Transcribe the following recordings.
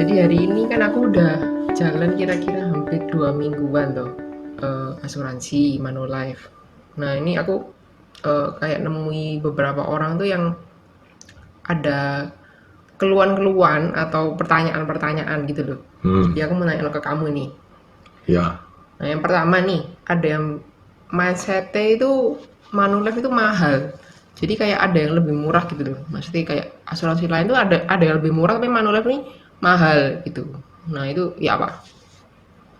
Jadi hari ini kan aku udah jalan kira-kira hampir 2 mingguan tuh asuransi Manulife. Nah ini aku kayak nemui beberapa orang tuh yang ada keluhan-keluhan atau pertanyaan-pertanyaan gitu loh. Jadi aku mau nanya ke kamu nih. Ya, Nah yang pertama nih, ada yang mindsetnya itu Manulife itu mahal. Jadi kayak ada yang lebih murah gitu loh. Maksudnya kayak asuransi lain tuh ada yang lebih murah tapi Manulife ini mahal gitu. Nah itu ya apa?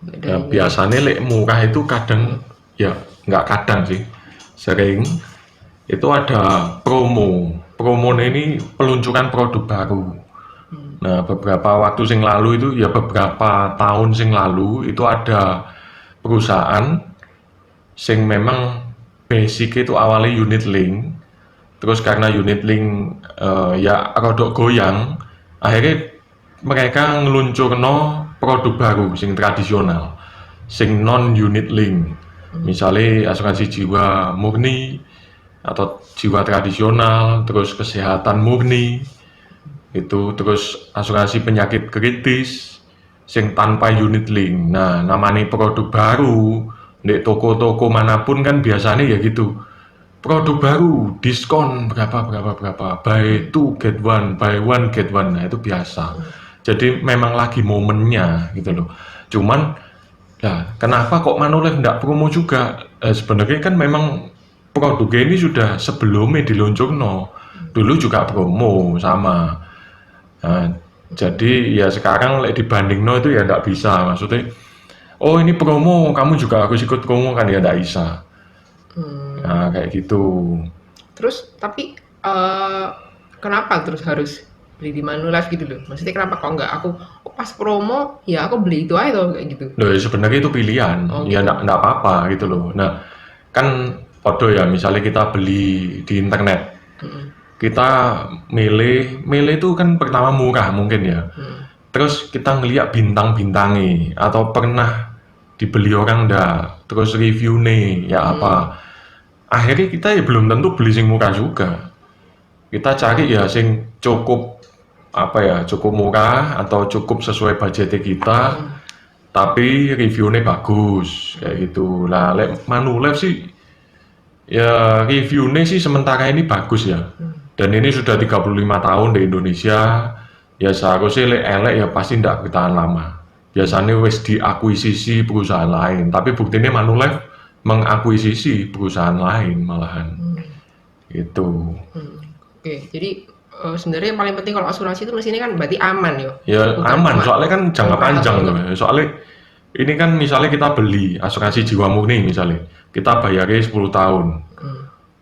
ya Dari biasanya lek murah itu kadang ya nggak kadang sih, sering itu ada promo. Promo ini peluncuran produk baru. Nah, beberapa waktu sing lalu itu ya beberapa tahun sing lalu itu ada perusahaan sing memang basic itu awalnya unit link, terus karena unit link ya rodok goyang, akhirnya mereka ngeluncurno produk baru sing tradisional, sing non unit link, misalnya asuransi jiwa murni atau jiwa tradisional, terus kesehatan murni itu, terus asuransi penyakit kritis sing tanpa unit link. Nah, namanya produk baru di toko-toko manapun kan biasanya ya gitu, produk baru diskon berapa berapa berapa, buy two get one, buy one get one. Nah itu biasa, jadi memang lagi momennya gitu loh. Cuman ya kenapa kok Manulife nggak promo juga? Sebenarnya kan memang produknya ini sudah sebelumnya diluncurno dulu juga promo sama. Nah, jadi ya sekarang dibanding no itu ya nggak bisa, maksudnya oh ini promo kamu juga harus ikut promo kan, ya nggak bisa. Nah kayak gitu. terus tapi kenapa terus harus beli di Manulife gitu loh? Maksudnya kenapa kok nggak aku pas promo ya aku beli itu aja tuh kayak gitu. Loh, ya sebenarnya itu pilihan, Oh ya gitu. nggak apa-apa gitu loh. Nah, kan podo ya, misalnya kita beli di internet, kita milih itu kan pertama murah mungkin ya. Terus kita ngeliat bintang-bintangnya, atau pernah dibeli orang ndak, terus review nih, ya apa. Akhirnya kita ya belum tentu beli sing murah juga. Kita cari ya sing cukup apa ya, cukup murah atau cukup sesuai budget kita, tapi reviewnya bagus kayak gitu lah. Manulife sih ya reviewnya sih sementara ini bagus ya, dan ini sudah 35 tahun di Indonesia, ya seharusnya elek ya pasti tidak bertahan lama. Biasanya wis diakuisisi perusahaan lain, tapi buktinya Manulife mengakuisisi perusahaan lain malahan itu. Oke, jadi sebenarnya yang paling penting kalau asuransi itu mesinnya kan berarti aman ya. Ya Bukan aman, cuma soalnya kan jangka murah atau panjang tuh. enggak. Soalnya ini kan misalnya kita beli asuransi jiwa murni misalnya, kita bayarnya 10 tahun.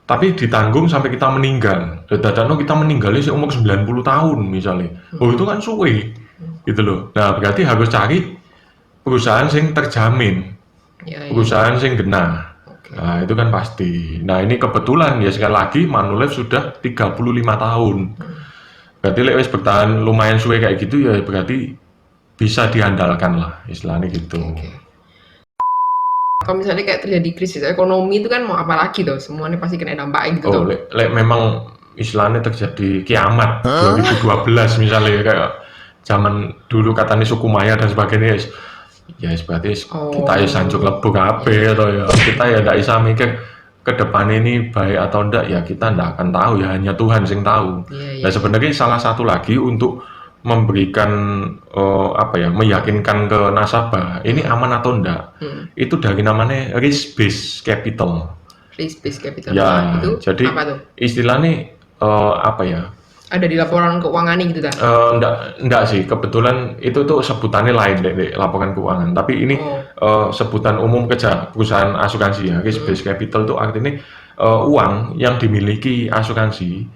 Tapi ditanggung sampai kita meninggal. Dadakno kita meninggalnya sih umur 90 tahun misalnya. Oh itu kan suwe. Gitu loh. Nah, berarti harus cari perusahaan yang terjamin, Ya, ya, ya. perusahaan yang genah. Oke. Nah, itu kan pasti. Nah, ini kebetulan ya sekali lagi Manulife sudah 35 tahun. Berarti lek wis bertahan lumayan suwe kayak gitu ya berarti bisa diandalkan lah istilahnya gitu. Oke. Kalau misalnya kayak terjadi krisis ekonomi itu kan mau apa lagi tuh? Semuanya pasti kena dampak gitu Oh, tuh. lek memang istilahnya terjadi kiamat 2012 misalnya, kayak zaman dulu katanya suku Maya dan sebagainya, ya berarti kita ya Oh, sancuk lebur kabeh atau ya kita ya ndak bisa mikir ke depan ini baik atau enggak, ya kita ndak akan tahu, ya hanya Tuhan yang tahu. iya, Nah iya, iya. sebenarnya salah satu lagi untuk memberikan apa ya, meyakinkan ke nasabah ini aman atau enggak, itu dari namanya risk based capital. Risk based capital. Nah, Ya, itu jadi apa tuh? istilahnya apa ya? Ada di laporan keuangan nih gitu dah. Enggak sih, kebetulan itu tuh sebutannya lain deh, laporan keuangan. Tapi ini Oh, sebutan umum kerja perusahaan asuransi ya. Risk based capital itu artinya uang yang dimiliki asuransi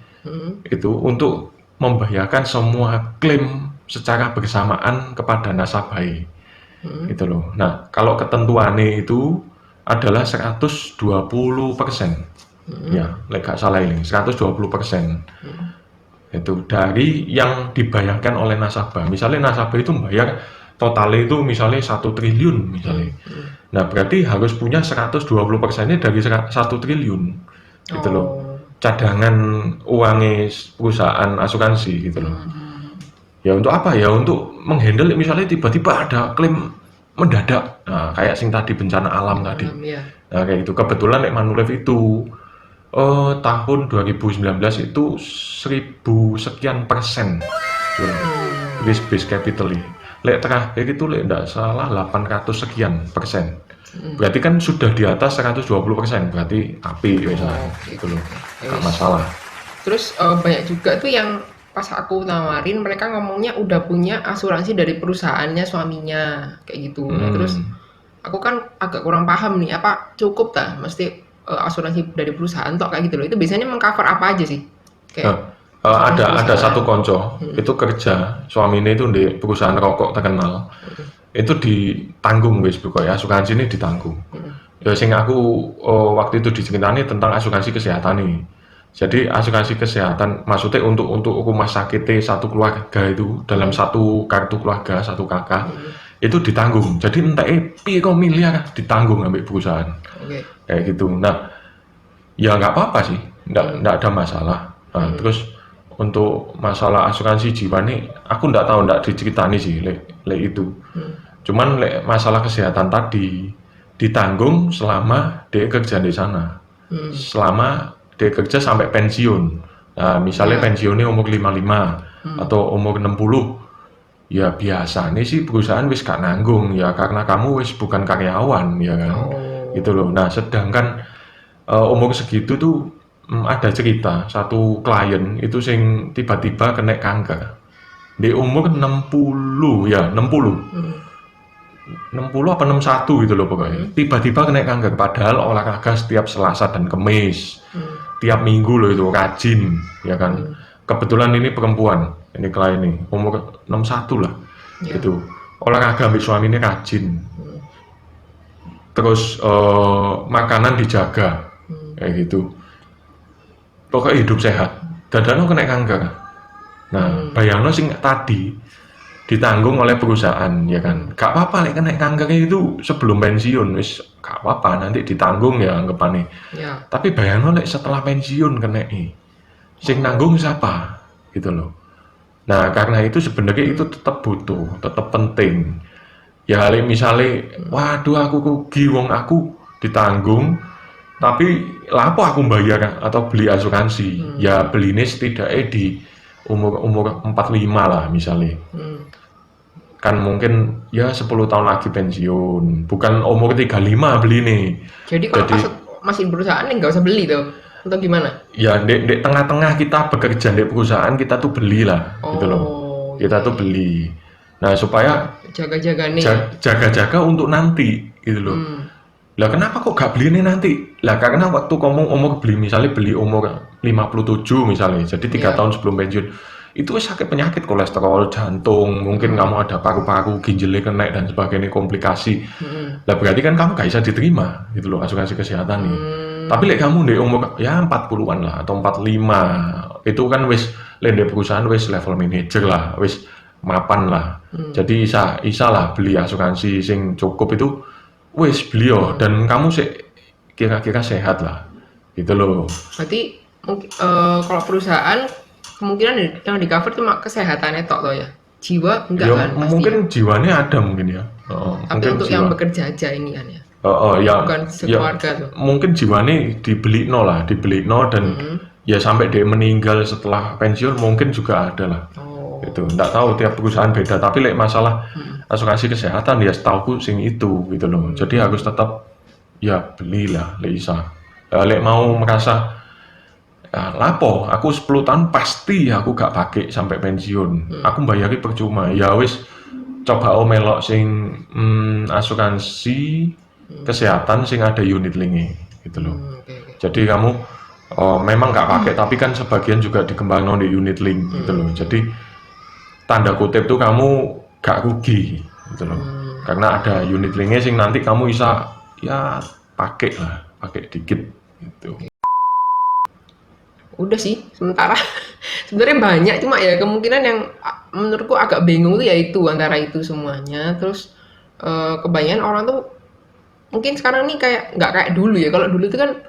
itu untuk membayarkan semua klaim secara bersamaan kepada nasabah. Gitu loh. Nah, kalau ketentuannya itu adalah 120%. Ya, lek gak salah ini 120%. Itu dari yang dibayarkan oleh nasabah. Misalnya nasabah itu membayar totalnya itu misalnya 1 triliun misalnya. Nah, berarti harus punya 120%-nya dari 1 triliun. Gitu loh. oh, Cadangan uangnya perusahaan asuransi gitu loh. Ya untuk apa ya? Untuk menghandle misalnya tiba-tiba ada klaim mendadak. Nah, kayak sing tadi bencana alam tadi. Alam ya. Nah, kayak gitu. Kebetulan Lek Manulife itu tahun 2019 itu 1000 sekian persen risk based capital. Lek terakhir itu lek tidak salah 800 sekian persen. Berarti kan sudah di atas 120%, berarti api biasa gitu loh. Gak masalah. Terus banyak juga tuh yang pas aku nawarin mereka ngomongnya udah punya asuransi dari perusahaannya suaminya kayak gitu. Nah, terus aku kan agak kurang paham nih apa cukup tak mesti asuransi dari perusahaan tok kayak gitu loh. Itu biasanya mengcover apa aja sih? Nah, Kayak asuransi ada perusahaan. satu konco itu kerja suaminya itu di perusahaan rokok terkenal. Itu ditanggung wis pokoknya asuransi ini ditanggung. Ya sing aku waktu itu diceritani tentang asuransi kesehatan nih. Jadi asuransi kesehatan maksudnya untuk rumah sakit satu keluarga itu dalam satu kartu keluarga satu kakak itu ditanggung. Jadi entah piro miliar ditanggung ambil perusahaan Oke. kayak gitu. Nah ya nggak apa-apa sih, nggak ada masalah. Nah, terus untuk masalah asuransi jiwa nih aku nggak tahu, nggak diceritani sih le itu. Cuman masalah kesehatan tadi ditanggung selama dia kerja di sana. Selama dia kerja sampai pensiun. Nah, misalnya Ya. pensiunnya umur 55 atau umur 60, ya biasanya sih perusahaan wis gak nanggung ya karena kamu wis bukan karyawan ya kan. Oh. Gitu loh. Nah, sedangkan umur segitu tuh ada cerita satu klien itu sing tiba-tiba kena kanker. Di umur 60 ya, 60. 60 apa 61 gitu loh pokoknya. Tiba-tiba kena kanker padahal olahraga setiap Selasa dan Kamis. Tiap minggu loh itu rajin ya kan. Kebetulan ini perempuan, ini klien ini umur 61 lah. Ya. Itu olahraga ambil suaminya rajin. Terus makanan dijaga kayak gitu. Pokoknya hidup sehat. Dadano kena kanker. Nah, bayangno sing tadi ditanggung oleh perusahaan ya kan, gak apa-apa lek kena kanker itu sebelum pensiun wis gak apa-apa nanti ditanggung ya anggapane. Ya. Tapi bayangno lek setelah pensiun kena sing nanggung siapa gitu loh. Nah karena itu sebenarnya itu tetap butuh, tetap penting ya. Lek misalnya waduh aku rugi wong aku ditanggung tapi lapo aku bayar atau beli asuransi ya belinya setidaknya di umur 45 lah misalnya. Kan mungkin ya 10 tahun lagi pensiun, bukan umur 35 beli nih. Jadi kalau pas masih perusahaan nggak usah beli tuh atau gimana? Ya di tengah-tengah kita bekerja di perusahaan kita tuh beli lah gitu loh. Oh, Kita tuh beli. Nah supaya jaga-jaga nih. jaga-jaga untuk nanti gitu loh. Lah kenapa kok gak beli ini nanti? Lah karena waktu kamu umur beli misalnya beli umur 57 misalnya, jadi 3 tahun sebelum pensiun itu sakit penyakit kolesterol, jantung, mungkin kamu ada paru-paru, ginjalnya kena dan sebagainya komplikasi. Lah berarti kan kamu gak bisa diterima gitu loh asuransi kesehatan nih. Tapi lek kamu di umur ya 40-an lah atau 45 itu kan wis di perusahaan wis level manager lah, wis mapan lah. Jadi isa lah beli asuransi sing cukup itu wis beliau dan kamu sih kira-kira sehat lah gitu loh. Berarti kalau perusahaan kemungkinan yang di cover cuma kesehatannya tok loh ya, jiwa enggak Ya kan pasti mungkin ya? jiwanya ada mungkin ya. Tapi Mungkin untuk jiwa. yang bekerja aja ini kan ya, Ya, bukan ya sekeluarga tuh. mungkin jiwanya dibeli no lah, dibeli no dan ya sampai dia meninggal setelah pensiun mungkin juga ada lah. Oh. Gitu. Nggak tahu tiap perusahaan beda, tapi lek masalah asuransi kesehatan ya setauku sing itu gitu loh. Jadi harus tetap ya belilah lek isa. Lek mau merasa ya, lapo aku 10 tahun pasti aku gak pakai sampai pensiun. Aku bayari percuma. Ya wis coba melok sing asuransi kesehatan sing ada unit linknya gitu loh. Okay. Jadi kamu memang nggak pakai tapi kan sebagian juga dikembangkan di unit link gitu loh. Jadi tanda kutip tuh kamu gak rugi gitu loh. Karena ada unit linknya sing nanti kamu bisa ya pakai lah, pakai dikit gitu. Udah sih sementara sebenarnya banyak cuma ya kemungkinan yang menurutku agak bingung tuh yaitu antara itu semuanya. Terus kebanyakan orang tuh mungkin sekarang nih kayak nggak kayak dulu ya. Kalau dulu itu kan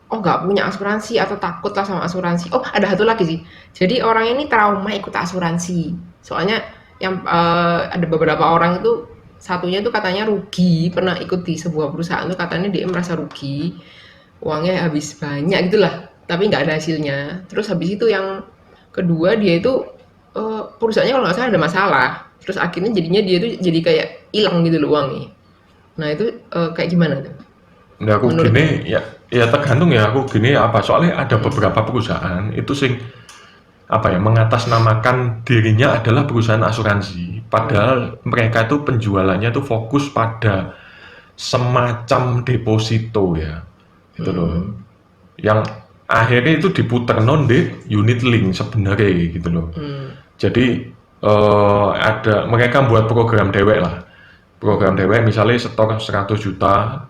oh nggak punya asuransi atau takut lah sama asuransi. Oh ada satu lagi sih. Jadi orang ini trauma ikut asuransi. Soalnya yang ada beberapa orang itu satunya itu katanya rugi pernah ikut di sebuah perusahaan tuh katanya dia merasa rugi uangnya habis banyak gitulah tapi nggak ada hasilnya. Terus habis itu yang kedua dia itu perusahaannya kalau nggak salah ada masalah. Terus akhirnya jadinya dia tuh jadi kayak hilang gitu loh uangnya. Nah itu kayak gimana tuh Nah, aku menurutmu? gini ya, ya tergantung ya aku gini apa soalnya ada beberapa perusahaan itu sing apa ya mengatasnamakan dirinya adalah perusahaan asuransi Oh. padahal mereka itu penjualannya tuh fokus pada semacam deposito ya gitu loh Hmm. yang akhirnya itu diputer non di unit link sebenarnya gitu loh. Hmm. Jadi ada mereka buat program dewek lah. Program dewek misalnya setor 100 juta,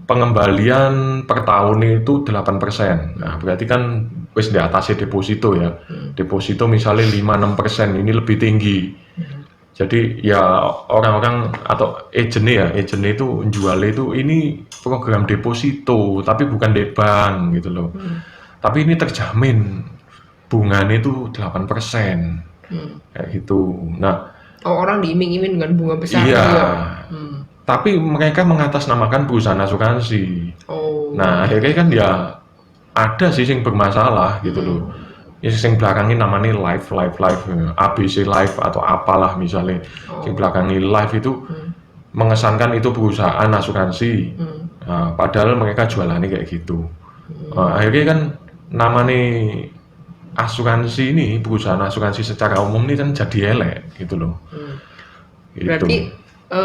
pengembalian per tahun itu 8%. Nah, berarti kan wis di atasnya deposito ya. Deposito misalnya 5-6%, ini lebih tinggi. Jadi ya orang-orang atau agentnya itu jualnya itu ini program deposito, tapi bukan di bank gitu loh. Tapi ini terjamin bunganya itu 8%. Kayak gitu. Nah, Oh orang diiming-iming dengan bunga besar iya. gitu ya? Hmm. Tapi mereka mengatasnamakan perusahaan asuransi. Oh. Nah, akhirnya kan ya ada sih yang bermasalah gitu loh. Ya yang belakangnya namanya live, ABC live atau apalah misalnya. Yang Oh. belakangnya live itu mengesankan itu perusahaan asuransi. Nah, padahal mereka jualannya kayak gitu. Nah, akhirnya kan namanya asuransi ini, perusahaan asuransi secara umum ini kan jadi elek gitu loh. Gitu. Berarti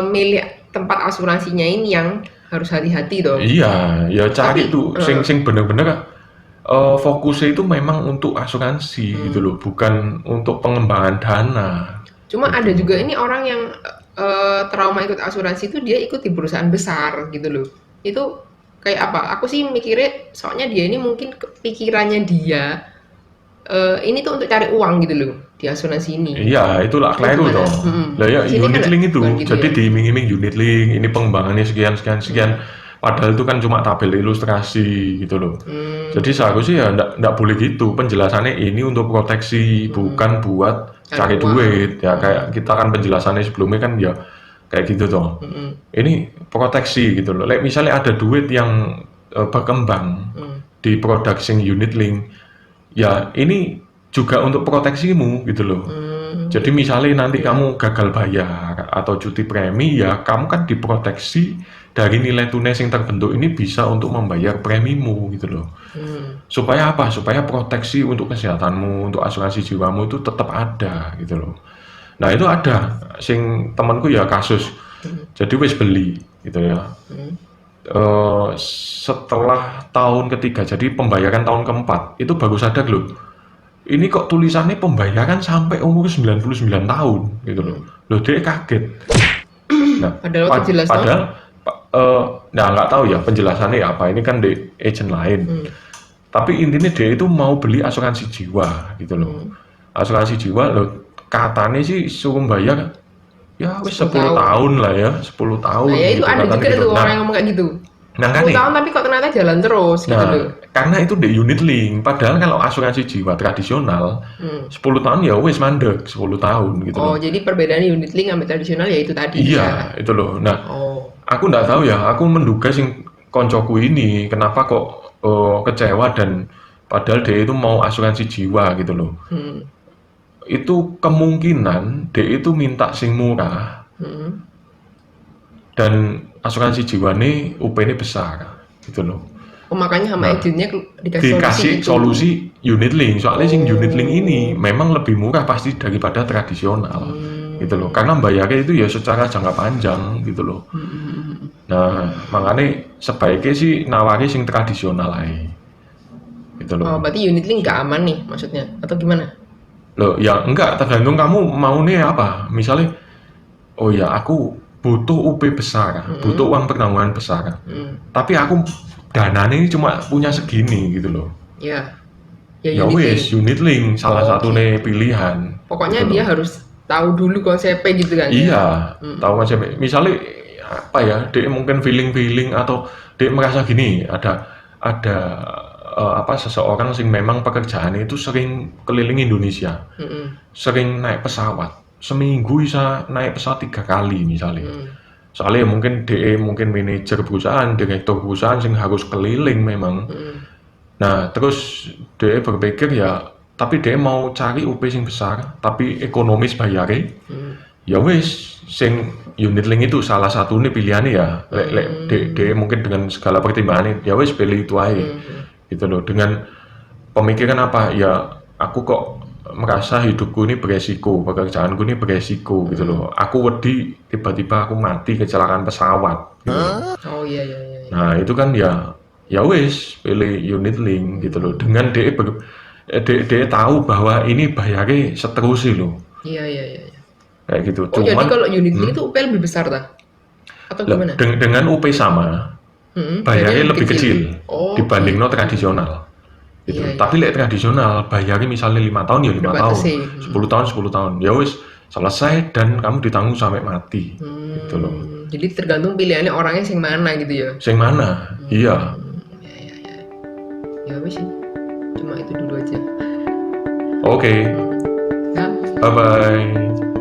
milik tempat asuransinya ini yang harus hati-hati dong. Iya, ya cari Tapi tuh sing bener-bener fokusnya itu memang untuk asuransi gitu loh, bukan untuk pengembangan dana. cuma ada Gitu. juga ini orang yang trauma ikut asuransi itu dia ikut di perusahaan besar gitu loh. Itu kayak apa? Aku sih mikirnya soalnya dia ini mungkin pikirannya dia ini tuh untuk cari uang gitu loh di asuransi ini. Iya, itulah Ini keliru gimana? toh. Lah ya Di sini kan unit link itu, bukan gitu jadi ya. diiming-iming unit link, ini pengembangannya sekian sekian sekian. Padahal itu kan cuma tabel ilustrasi gitu loh. Jadi seharusnya ya ndak boleh gitu. Penjelasannya ini untuk proteksi, bukan buat Cari cari uang. duit. Ya kayak kita kan penjelasannya sebelumnya kan ya kayak gitu toh. Ini proteksi gitu loh. Like, misalnya ada duit yang berkembang di produk sing unit link, ya ini juga untuk proteksimu gitu loh. Jadi misalnya nanti kamu gagal bayar atau cuti premi, ya kamu kan diproteksi dari nilai tunai yang terbentuk ini bisa untuk membayar premimu gitu loh. Supaya apa? Supaya proteksi untuk kesehatanmu, untuk asuransi jiwamu itu tetap ada gitu loh. Nah itu ada, sing temanku ya kasus. Jadi wis beli gitu ya. Setelah tahun ketiga, jadi pembayaran tahun keempat, itu baru sadar loh. Ini kok tulisannya pembayaran sampai umur 99 tahun gitu loh. Loh dia kaget. Nah, Padahal waktu jelas toh. padahal nah nggak tahu ya penjelasannya apa. Ini kan di agent lain. Tapi intinya dia itu mau beli asuransi jiwa gitu loh. Asuransi jiwa loh katanya sih suruh bayar ya wis 10 10 tahun. tahun lah ya, 10 tahun Nah ya itu gitu ada katanya juga gitu. tuh orang Nah, yang ngomong kayak gitu. nah kan 10 nih. tahun tapi kok ternyata jalan terus gitu loh. Nah, karena itu di unit link, padahal kalau asuransi jiwa tradisional 10 tahun ya wis mandek 10 tahun gitu Oh loh. jadi perbedaan unit link sama tradisional ya itu tadi ya. Iya, itu loh. Nah, Oh. aku nggak tahu ya, aku menduga sing koncoku ini kenapa kok kecewa dan padahal dia itu mau asuransi jiwa gitu loh. Itu kemungkinan dia itu minta sing murah dan asuransi jiwa ini UP-nya besar gitu loh. Oh makanya sama Nah, agennya dikasih solusi dikasih itu. solusi unit link soalnya sing unit link ini Oh. memang lebih murah pasti daripada tradisional gitu loh karena bayarnya itu ya secara jangka panjang gitu loh. Nah makanya sebaiknya sih nawari sing tradisional aja gitu Oh loh. berarti unit link nggak aman nih maksudnya atau gimana? Loh ya enggak tergantung kamu maunya apa misalnya oh ya aku butuh UP besar butuh uang penanggungan besar tapi aku dananya ini cuma punya segini gitu loh. Ya. Ya Ya unit link. wis, unit link salah Oh, satu gitu. nih pilihan. Pokoknya gitu dia loh. harus tahu dulu konsepnya gitu kan ya. Iya, tahu konsep. Misalnya apa ya, dia mungkin feeling-feeling atau dia merasa gini, ada seseorang sing memang pekerjaannya itu sering keliling Indonesia, sering naik pesawat. Seminggu bisa naik pesawat 3 kali misalnya. Soalnya mungkin DE mungkin manajer perusahaan, direktur perusahaan sing harus keliling memang. Nah, terus DE berpikir ya, tapi DE mau cari UP sing besar, tapi ekonomis bayare. Ya wis, sing unit link itu salah satu nih pilihannya ya. Lek DE mungkin dengan segala pertimbangannya, ya wis pilih itu aja. Gitu loh. Dengan pemikiran apa? Ya, aku kok merasa hidupku ini beresiko, pekerjaanku ini beresiko gitu loh. Aku wedi tiba-tiba aku mati kecelakaan pesawat. Gitu loh. Oh iya. Nah, itu kan ya wis pilih unit link gitu loh. Dengan DE tahu bahwa ini bayarnya seterusnya loh. Iya. Kayak gitu. Oh jadi Cuman kalau unit link itu UP lebih besar dah? Atau gimana? dengan UP sama, bayarnya lebih kecil Oh, dibanding gitu. tradisional. Gitu. Iya. Tapi lek tradisional bayarnya misalnya 5 tahun ya 5 tahun, Dibatasi. 10 tahun 10 tahun. Ya wis selesai dan kamu ditanggung sampai mati. Gitu loh. Jadi tergantung pilihannya orangnya sing mana gitu ya. Sing mana? Iya. Ya wis sih. Cuma itu dulu aja. Oke. Ya. Bye bye.